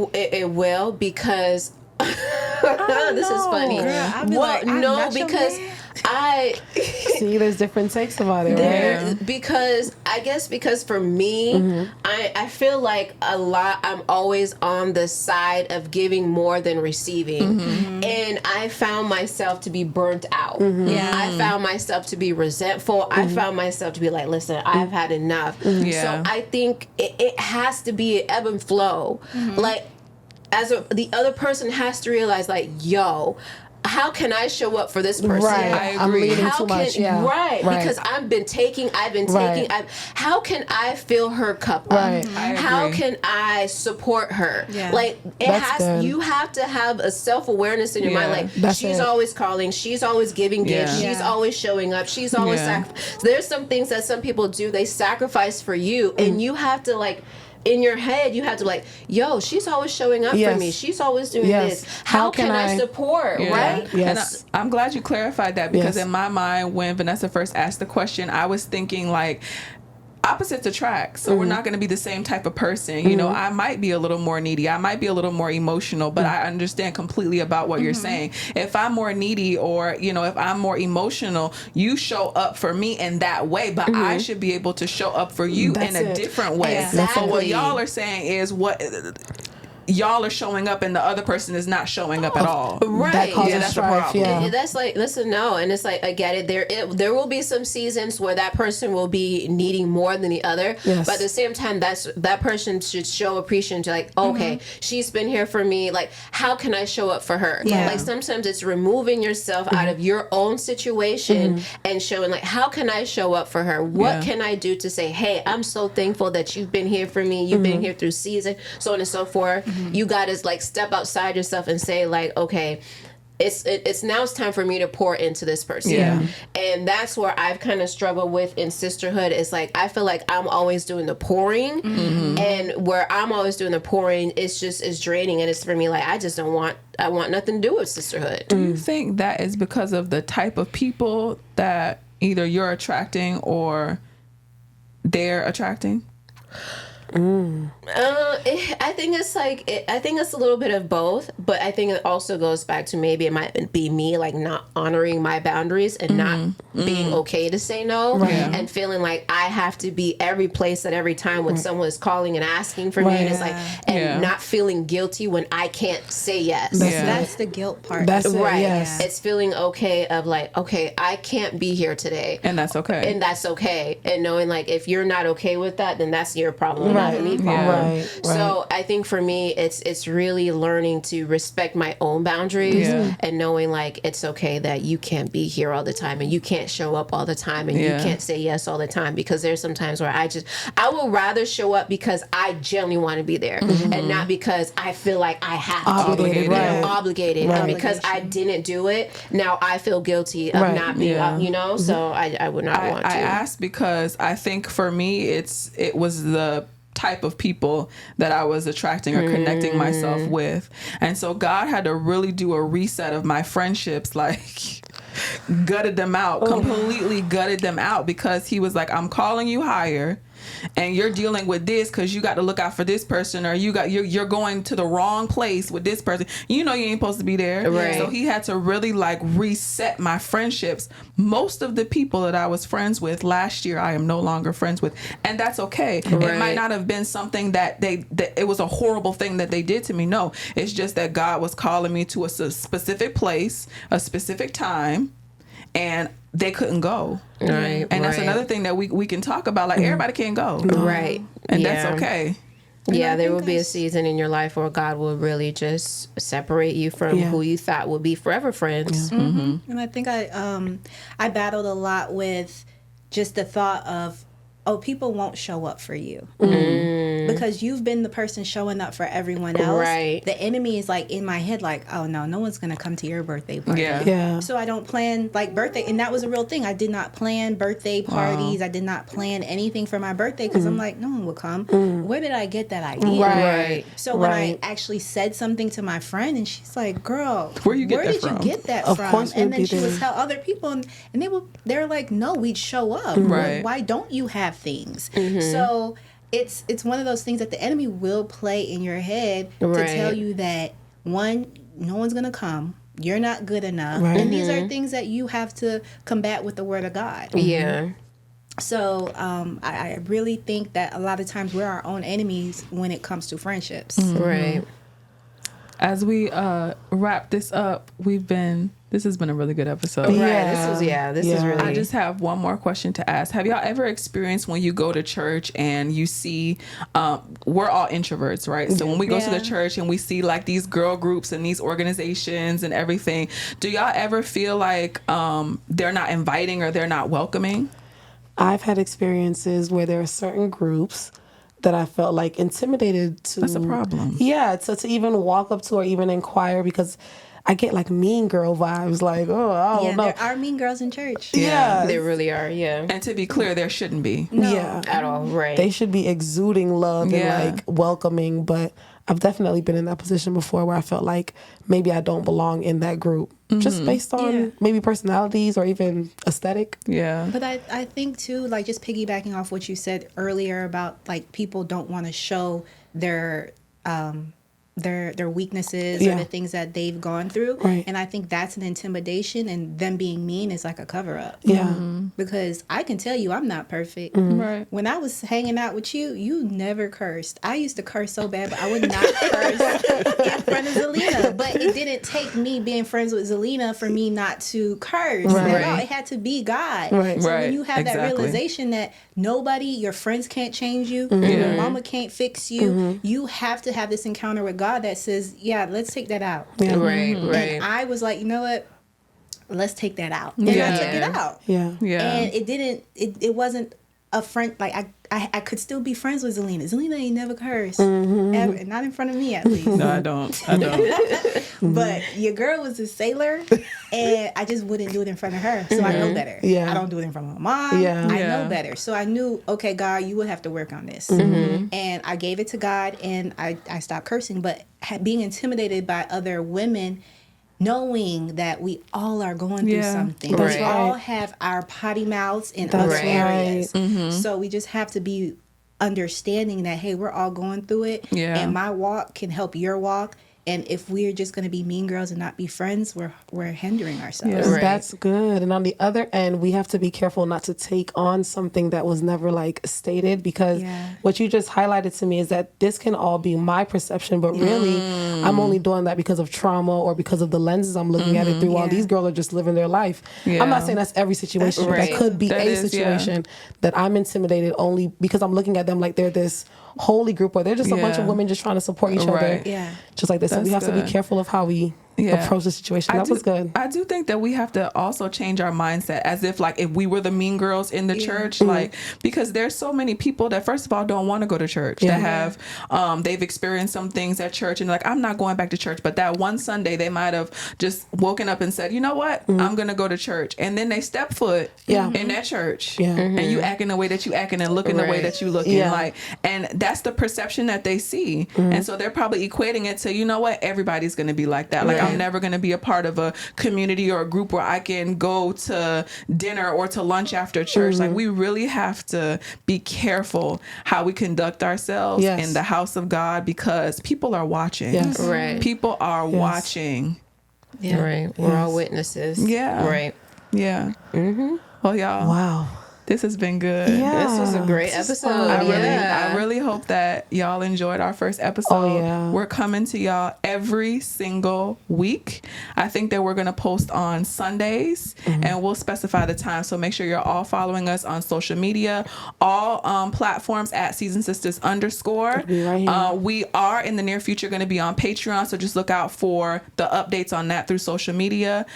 will, because this is funny. Girl, because I see there's different takes about it, right? Because for me, I feel like I'm always on the side of giving more than receiving, and I found myself to be burnt out. I found myself to be resentful. I found myself to be like, listen, I've had enough. So I think it has to be an ebb and flow. Like the other person has to realize like, yo, how can I show up for this person? Right. I agree. I'm leading How too much. Right, because I've been taking. How can I fill her cup up? How can I support her? Like you have to have a self-awareness in your mind. Like she's always calling, she's always giving gifts, she's always showing up, she's always there's some things that some people do, they sacrifice for you, and you have to like, in your head, you have to like, yo, she's always showing up for me. She's always doing this. How can I support, right? And I'm glad you clarified that, because in my mind, when Vanessa first asked the question, I was thinking like, opposites attract. So we're not going to be the same type of person. You know, I might be a little more needy. I might be a little more emotional, but I understand completely about what you're saying. If I'm more needy, or, you know, if I'm more emotional, you show up for me in that way, but I should be able to show up for you in a different way. Exactly. So what y'all are saying is y'all are showing up and the other person is not showing up at all. Right. That causes Yeah, that's a strife. problem. Yeah. That's like, listen, no, and it's like, I get it. There will be some seasons where that person will be needing more than the other, Yes. but at the same time, that person should show appreciation to, like, okay, she's been here for me. Like, how can I show up for her? Yeah. Like, sometimes it's removing yourself out of your own situation and showing, like, how can I show up for her? What Yeah. can I do to say, hey, I'm so thankful that you've been here for me. You've been here through season, so on and so forth. You got to, like, step outside yourself and say, like, okay, it's now it's time for me to pour into this person. Yeah. And that's where I've kind of struggled with in sisterhood. It's like, I feel like I'm always doing the pouring, and where I'm always doing the pouring, it's draining, and it's for me, like, I want nothing to do with sisterhood. Do you think that is because of the type of people that either you're attracting or they're attracting? I think it's I think it's a little bit of both, but I think it also goes back to maybe it might be me, like, not honoring my boundaries and not being okay to say no, and feeling like I have to be every place at every time when someone is calling and asking for me, and it's like, and not feeling guilty when I can't say yes. That's the guilt part. That's it. Right. Yes. It's feeling okay of, like, okay, I can't be here today. And that's okay. And that's okay. And knowing, like, if you're not okay with that, then that's your problem, not me problem. Yeah. Right. So I think for me, it's really learning to respect my own boundaries and knowing, like, it's okay that you can't be here all the time and you can't show up all the time and you can't say yes all the time, because there's some times where I will rather show up because I genuinely want to be there and not because I feel like I have to. Obligated, right. Obligated. Right. And because I didn't do it, now I feel guilty of not being, so I would not want to. I asked because I think for me, it was the type of people that I was attracting or connecting myself with. And so God had to really do a reset of my friendships, like gutted them out, completely gutted them out, because he was like, I'm calling you higher and you're dealing with this because you got to look out for this person, or you're going to the wrong place with this person. You know you ain't supposed to be there. Right. So he had to really, like, reset my friendships. Most of the people that I was friends with last year, I am no longer friends with, and that's okay. It might not have been something that it was a horrible thing that they did to me. No, it's just that God was calling me to a specific place, a specific time, and they couldn't go. Right. And that's another thing that we can talk about. Like, everybody can't go. Right. And that's okay. Yeah, there will be a season in your life where God will really just separate you from who you thought would be forever friends. And I think I battled a lot with just the thought of, oh, people won't show up for you because you've been the person showing up for everyone else. Right. The enemy is, like, in my head, like, oh no one's gonna come to your birthday party. Yeah. So I don't plan, like, birthday, and that was a real thing. I did not plan birthday parties. I did not plan anything for my birthday because I'm like, no one will come. Where did I get that idea? Right. So when I actually said something to my friend, and she's like, "Girl, Where did you from? get that Of from?" course And we'd then be she would there. tell other people, and they're like, "No, we'd show up. Right. Why don't you have things?" So it's one of those things that the enemy will play in your head to tell you that, one, no one's gonna come. You're not good enough. Right. And these are things that you have to combat with the word of God. Yeah. So I really think that a lot of times we're our own enemies when it comes to friendships. Right. As we wrap this up, this has been a really good episode. Right. Yeah. This is really. I just have one more question to ask. Have y'all ever experienced when you go to church and you see, we're all introverts, right? So when we go to the church and we see, like, these girl groups and these organizations and everything, do y'all ever feel like they're not inviting or they're not welcoming? I've had experiences where there are certain groups that I felt like intimidated to. That's a problem. Yeah, to even walk up to or even inquire, because I get, like, mean girl vibes. Like, oh, I don't know. There are mean girls in church. Yeah, They really are. Yeah. And to be clear, there shouldn't be. yeah. At all. Right. They should be exuding love Yeah. and, like, welcoming. But I've definitely been in that position before where I felt like maybe I don't belong in that group, just based on maybe personalities or even aesthetic. Yeah. But I think too, like, just piggybacking off what you said earlier about, like, people don't want to show their their weaknesses or the things that they've gone through. Right. And I think that's an intimidation, and them being mean is like a cover up. Yeah. Because I can tell you I'm not perfect. Right. When I was hanging out with you, you never cursed. I used to curse so bad, but I would not curse in front of Zelina. But it didn't take me being friends with Zelina for me not to curse at all. It had to be God. Right. So Right. when you have that Exactly. realization that nobody, your friends can't change you, your mama can't fix you, you have to have this encounter with God that says, yeah, let's take that out. Right, And right. I was like, you know what? Let's take that out. And I took it out. Yeah. Yeah. And it wasn't a friend, like I could still be friends with Zelina. Zelina ain't never cursed. Ever. Not in front of me, at least. No, I don't. But your girl was a sailor, and I just wouldn't do it in front of her. So I know better. Yeah. I don't do it in front of my mom. Yeah. I Yeah. know better. So I knew, okay, God, you will have to work on this. And I gave it to God, and I stopped cursing. But being intimidated by other women, knowing that we all are going through Yeah. something. That's We right. all have our potty mouths in That's other areas. Mm-hmm. So we just have to be understanding that, hey, we're all going through it. Yeah. And my walk can help your walk. And if we're just going to be mean girls and not be friends, we're hindering ourselves. Yeah. Right. That's good. And on the other end, we have to be careful not to take on something that was never like stated, because Yeah. what you just highlighted to me is that this can all be my perception, but really I'm only doing that because of trauma or because of the lenses I'm looking at it through, while Yeah. these girls are just living their life. Yeah. I'm not saying that's every situation, but right. that could be That a is, yeah. situation that I'm intimidated only because I'm looking at them like they're this holy group, or they're just a bunch of Yeah. women just trying to support each other. Right. Yeah. Just like this. So we have That's to be good. careful of how we approach the situation. That was good. I do think that we have to also change our mindset, as if like if we were the mean girls in the church, like, because there's so many people that first of all don't want to go to church, that have they've experienced some things at church and like, I'm not going back to church, but that one Sunday they might have just woken up and said, you know what, I'm gonna go to church, and then they step foot in that church, and you acting the way that you acting and looking the way Right. that you looking, Yeah. like, and that's the perception that they see, and so they're probably equating it to, you know what, everybody's gonna be like that, like I'm never going to be a part of a community or a group where I can go to dinner or to lunch after church. Like, we really have to be careful how we conduct ourselves Yes. in the house of God, because people are watching. Yes. Right. People are watching. Right. We're all witnesses. Yeah. Right. Yeah. Well, y'all, Wow. this has been good. Yeah. This was a great This is episode. fun. I really hope that y'all enjoyed our first episode. Oh, yeah. We're coming to y'all every single week. I think that we're going to post on Sundays, and we'll specify the time. So make sure you're all following us on social media, all platforms at Seasoned Sistas _ be right here. we are in the near future going to be on Patreon, so just look out for the updates on that through social media.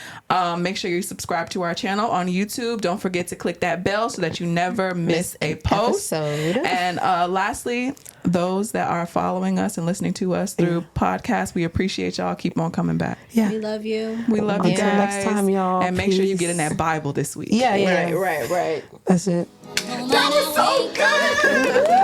Make sure you subscribe to our channel on YouTube. Don't forget to click that bell so that you never miss a post. episode. And lastly, those that are following us and listening to us through podcasts, we appreciate y'all. Keep on coming back. Yeah. We love you. We love you Until guys. next time, y'all. And make sure you Peace. get in that Bible this week. Yeah, yeah. Right. That's it. That was so good.